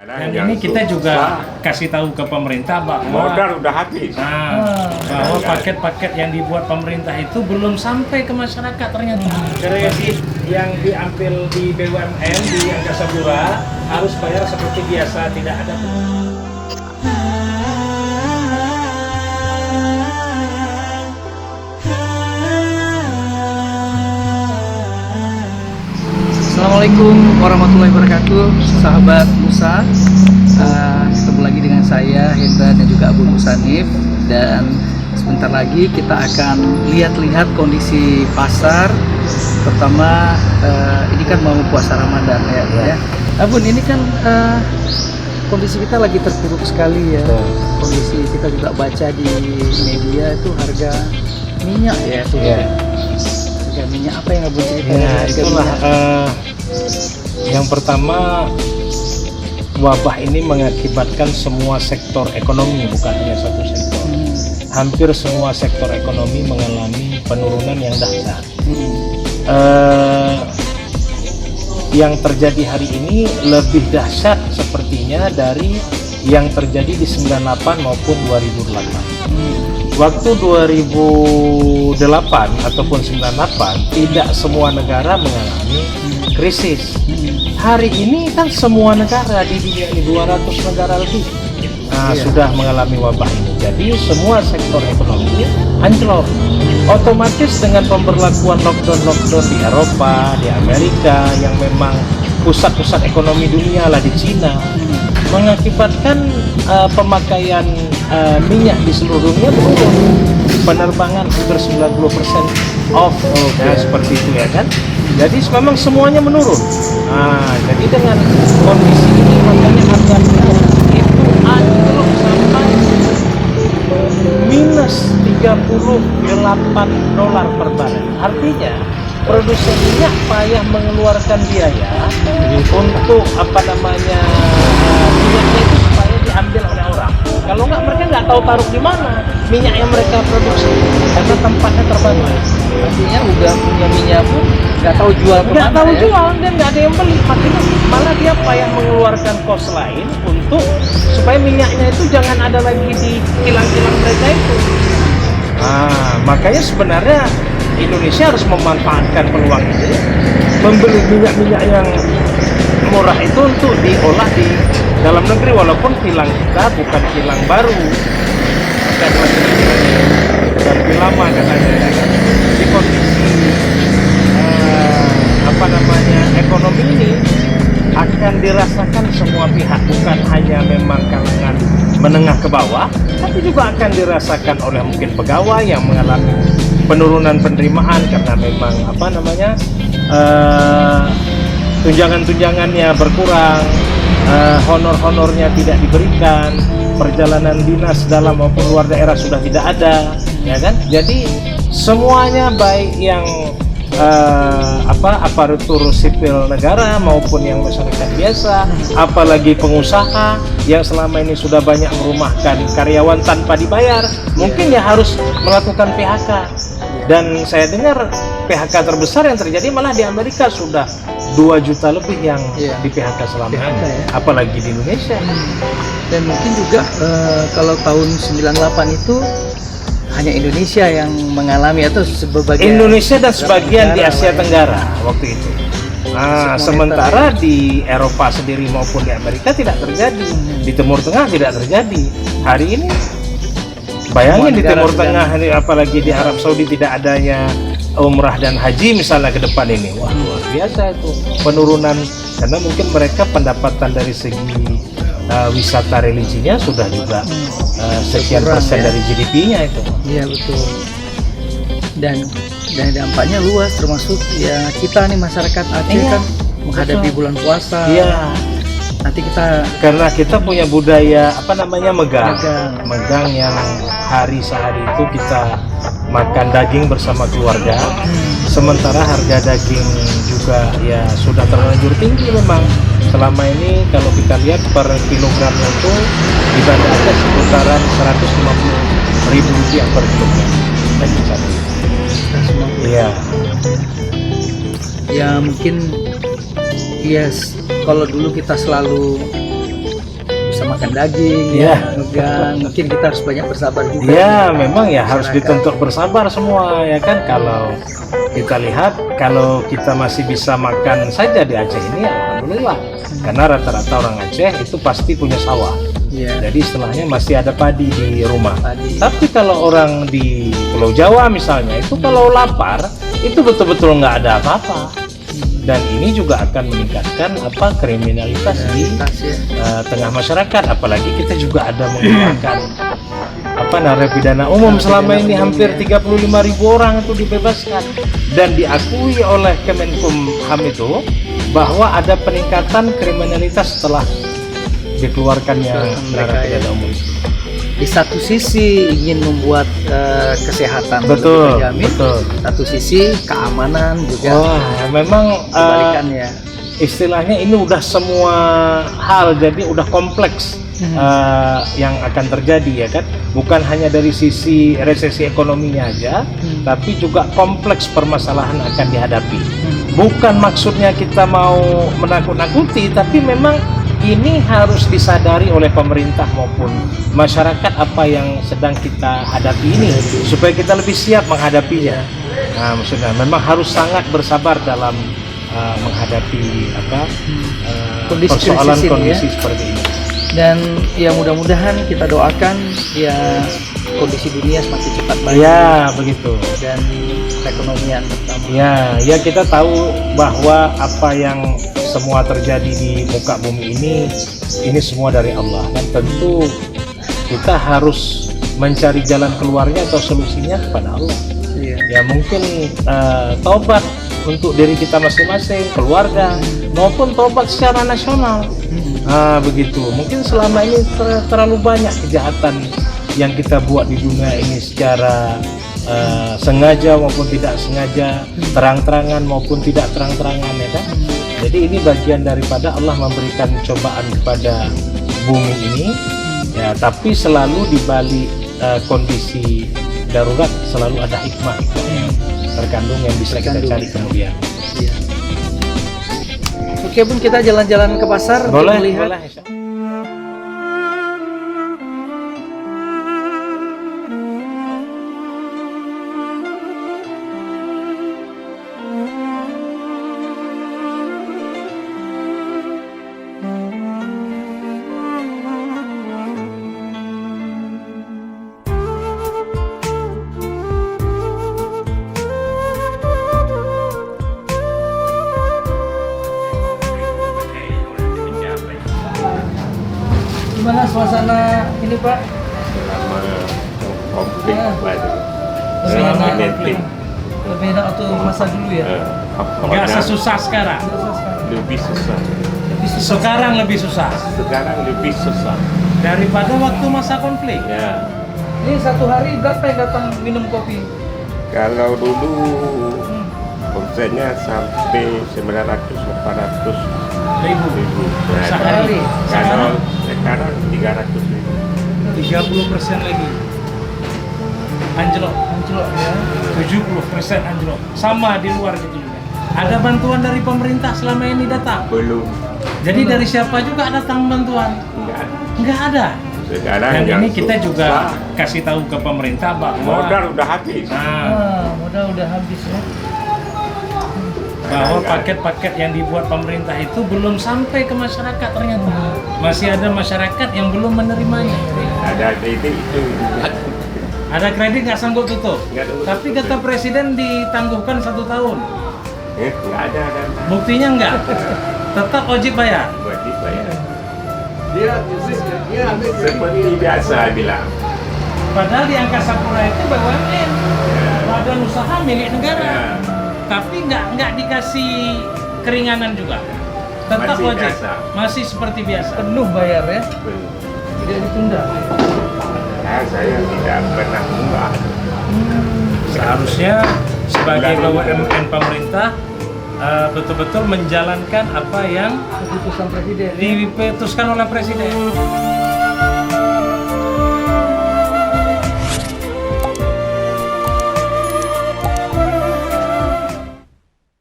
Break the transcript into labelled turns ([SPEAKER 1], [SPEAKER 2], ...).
[SPEAKER 1] Dan ini kita juga kasih tahu ke pemerintah bahwa
[SPEAKER 2] modal udah habis.
[SPEAKER 1] Bahwa paket-paket yang dibuat pemerintah itu belum sampai ke masyarakat ternyata. Kredit yang diambil di BUMN di Angkasa Pura harus bayar seperti biasa, tidak ada.
[SPEAKER 3] Assalamualaikum warahmatullahi wabarakatuh, sahabat Musa. Ketemu lagi dengan saya Hendra dan juga Abu Musanif, dan sebentar lagi kita akan lihat-lihat kondisi pasar, terutama ini kan mau puasa Ramadan ya. Abun, ini kan kondisi kita lagi terpuruk sekali ya. Kondisi kita juga baca di media itu harga minyak ya tuh. Harga minyak apa yang Abun cerita?
[SPEAKER 1] Ya, itulah yang pertama, wabah ini mengakibatkan semua sektor ekonomi, bukan hanya satu sektor. Hampir semua sektor ekonomi mengalami penurunan yang dahsyat. Yang terjadi hari ini lebih dahsyat sepertinya dari yang terjadi di 98 maupun 2008. Waktu 2008 ataupun 98 tidak semua negara mengalami krisis. Hari ini kan semua negara di dunia ini, 200 negara lebih sudah mengalami wabah ini. Jadi semua sektor ekonomi anjlok. Otomatis dengan pemberlakuan lockdown di Eropa, di Amerika, yang memang pusat-pusat ekonomi dunia lah, di Cina, mengakibatkan pemakaian minyak di seluruh dunia menurun. Penerbangan hampir 90% off, seperti itu ya kan. Jadi memang semuanya menurun. Jadi dengan kondisi ini makanya harga minyak itu anjlok sampai minus $38 per barel. Artinya produsen minyak payah mengeluarkan biaya untuk minyaknya itu supaya diambil oleh orang. Kalau nggak, mereka nggak tahu taruh di mana minyak yang mereka produksi karena tempatnya terbatas.
[SPEAKER 3] Artinya udah punya minyak pun nggak tahu jual kemana.
[SPEAKER 1] Nggak tahu jual dan nggak ada yang beli. Makanya malah dia payah mengeluarkan kos lain untuk supaya minyaknya itu jangan ada lagi di kilang-kilang mereka itu. Makanya sebenarnya Indonesia harus memanfaatkan peluang ini, membeli minyak-minyak yang murah itu untuk diolah di dalam negeri, walaupun kilang kita bukan kilang baru, bukan kilang lama katanya ya kan. Di kondisi ekonomi ini akan dirasakan semua pihak, bukan hanya memang kalangan menengah ke bawah, tapi juga akan dirasakan oleh mungkin pegawai yang mengalami penurunan penerimaan karena memang tunjangan-tunjangannya berkurang, honor-honornya tidak diberikan, perjalanan dinas dalam maupun luar daerah sudah tidak ada, ya kan? Jadi semuanya, baik yang aparatur sipil negara maupun yang masyarakat biasa, apalagi pengusaha yang selama ini sudah banyak merumahkan karyawan tanpa dibayar, mungkin ya harus melakukan PHK. Dan saya dengar PHK terbesar yang terjadi malah di Amerika, sudah 2 juta lebih yang di PHK selama ini, apalagi di Indonesia.
[SPEAKER 3] Dan mungkin juga kalau tahun 98 itu hanya Indonesia yang mengalami, atau sebagian
[SPEAKER 1] Indonesia dan sebagian di Asia Tenggara waktu itu. Sementara di Eropa sendiri maupun di Amerika tidak terjadi, di Timur Tengah tidak terjadi. Hari ini bayangin di Timur Tengah, apalagi di Arab Saudi, tidak adanya umrah dan haji misalnya ke depan ini. Wah, luar biasa itu penurunan, karena mungkin mereka pendapatan dari segi wisata religinya sudah juga sekian persen dari GDP-nya itu.
[SPEAKER 3] Iya, betul. Dan dampaknya luas, termasuk ya kita nih masyarakat Aceh kan menghadapi bulan puasa.
[SPEAKER 1] Iya.
[SPEAKER 3] Nanti kita,
[SPEAKER 1] karena kita punya budaya megang yang hari sehari itu kita makan daging bersama keluarga. Sementara harga daging juga ya sudah terlanjur tinggi memang. Selama ini kalau kita lihat per kilogramnya itu di Banda Aceh seputaran Rp150.000 per kilogram. Iya.
[SPEAKER 3] Ya mungkin kalau dulu kita selalu makan daging,
[SPEAKER 1] Iya.
[SPEAKER 3] dan mungkin kita harus banyak bersabar juga.
[SPEAKER 1] Ya, memang ya harus
[SPEAKER 3] Masyarakat.
[SPEAKER 1] dituntut bersabar semua ya kan. Kalau kita lihat, kalau kita masih bisa makan saja di Aceh ini, alhamdulillah. Karena rata-rata orang Aceh itu pasti punya sawah.
[SPEAKER 3] Iya.
[SPEAKER 1] Jadi istilahnya masih ada padi di rumah.
[SPEAKER 3] Padi.
[SPEAKER 1] Tapi kalau orang di Pulau Jawa misalnya, itu kalau lapar, itu betul-betul nggak ada apa-apa. Dan ini juga akan meningkatkan kriminalitas di
[SPEAKER 3] Tas ya.
[SPEAKER 1] tengah masyarakat. Apalagi kita juga ada mengeluarkan narapidana umum selama ini hampir 35.000 orang itu dibebaskan, dan diakui oleh Kemenkumham itu bahwa ada peningkatan kriminalitas setelah dikeluarkannya narapidana umum.
[SPEAKER 3] Di satu sisi ingin membuat kesehatan
[SPEAKER 1] Betul,
[SPEAKER 3] terjamin,
[SPEAKER 1] betul.
[SPEAKER 3] satu sisi keamanan juga
[SPEAKER 1] Wah, memang
[SPEAKER 3] kebalikannya.
[SPEAKER 1] istilahnya ini udah semua hal, jadi udah kompleks yang akan terjadi ya kan. Bukan hanya dari sisi resesi ekonominya aja, tapi juga kompleks permasalahan akan dihadapi. Bukan maksudnya kita mau menakut-nakuti, tapi memang ini harus disadari oleh pemerintah maupun masyarakat apa yang sedang kita hadapi ini, supaya kita lebih siap menghadapinya. Nah, maksudnya memang harus sangat bersabar dalam menghadapi
[SPEAKER 3] Kondisi
[SPEAKER 1] persoalan
[SPEAKER 3] krisis ini,
[SPEAKER 1] kondisi
[SPEAKER 3] ya.
[SPEAKER 1] seperti ini.
[SPEAKER 3] Dan ya mudah-mudahan kita doakan ya kondisi dunia semakin cepat baik
[SPEAKER 1] Ya, begitu.
[SPEAKER 3] dan perekonomian terutama.
[SPEAKER 1] Ya kita tahu bahwa apa yang semua terjadi di muka bumi ini semua dari Allah, kan. Tentu kita harus mencari jalan keluarnya atau solusinya kepada Allah.
[SPEAKER 3] Iya.
[SPEAKER 1] Ya mungkin taubat untuk diri kita masing-masing, keluarga, maupun taubat secara nasional. Begitu. Mungkin selama ini terlalu banyak kejahatan yang kita buat di dunia ini secara sengaja maupun tidak sengaja, terang-terangan maupun tidak terang-terangan, ya kan. Jadi ini bagian daripada Allah memberikan cobaan kepada bumi ini, ya. Tapi selalu di balik kondisi darurat selalu ada hikmah yang terkandung yang bisa kita cari kemudian.
[SPEAKER 3] Iya. Oke Bun, kita jalan-jalan ke pasar untuk
[SPEAKER 1] Boleh,
[SPEAKER 3] melihat.
[SPEAKER 1] boleh. Insya Allah.
[SPEAKER 3] Gimana suasana ini Pak?
[SPEAKER 2] Selama konflik
[SPEAKER 3] Ya.
[SPEAKER 2] baru.
[SPEAKER 3] Lebih
[SPEAKER 2] Selama
[SPEAKER 3] enak,
[SPEAKER 2] netting.
[SPEAKER 3] lebih enak waktu masa dulu ya?
[SPEAKER 1] Nggak sesusah sekarang.
[SPEAKER 2] Lebih susah.
[SPEAKER 1] Sekarang lebih susah
[SPEAKER 2] Sekarang lebih susah.
[SPEAKER 1] daripada waktu masa konflik.
[SPEAKER 2] Ya.
[SPEAKER 3] Ini satu hari berapa yang datang minum kopi?
[SPEAKER 2] Kalau dulu omsetnya sampai 900-800
[SPEAKER 1] Ribu.
[SPEAKER 2] ribu. Nah,
[SPEAKER 1] Sehari.
[SPEAKER 2] kalau sekarang 300 ribu.
[SPEAKER 1] 30% lagi. Anjlok.
[SPEAKER 3] Anjlok ya.
[SPEAKER 1] 70% anjlok. Sama di luar gitu juga. Ada bantuan dari pemerintah selama ini datang.
[SPEAKER 2] Belum.
[SPEAKER 1] Jadi dari siapa juga datang bantuan?
[SPEAKER 2] Enggak ada.
[SPEAKER 1] Nggak ada.
[SPEAKER 2] Sekarang
[SPEAKER 1] Dan
[SPEAKER 2] yang
[SPEAKER 1] ini kita juga
[SPEAKER 2] susah,
[SPEAKER 1] kasih tahu ke pemerintah bahwa
[SPEAKER 2] modal udah habis.
[SPEAKER 3] Modal udah habis ya.
[SPEAKER 1] bahwa paket-paket yang dibuat pemerintah itu belum sampai ke masyarakat ternyata. Masih ada masyarakat yang belum menerimanya.
[SPEAKER 2] Ada kredit itu.
[SPEAKER 1] Ada kredit nggak sanggup tutup.
[SPEAKER 2] Nggak sanggup
[SPEAKER 1] Tapi
[SPEAKER 2] tutup.
[SPEAKER 1] kata presiden ditangguhkan 1 tahun.
[SPEAKER 2] Nggak ada dan
[SPEAKER 1] Buktinya nggak. Tetap wajib bayar.
[SPEAKER 2] wajib bayar. Seperti biasa bilang.
[SPEAKER 1] Padahal di Angkasa Pura itu BUMN, badan usaha milik negara.
[SPEAKER 2] Ya.
[SPEAKER 1] Tapi nggak dikasih keringanan juga. Tetap
[SPEAKER 2] Masih
[SPEAKER 1] wajib.
[SPEAKER 2] biasa.
[SPEAKER 1] Masih seperti biasa.
[SPEAKER 3] Penuh bayar ya,
[SPEAKER 2] Belum.
[SPEAKER 3] tidak ditunda.
[SPEAKER 2] Nah, saya tidak pernah munggah.
[SPEAKER 1] Seharusnya sebagai BUMN pemerintah betul-betul menjalankan apa yang
[SPEAKER 3] Keputusan presiden.
[SPEAKER 1] diputuskan oleh presiden.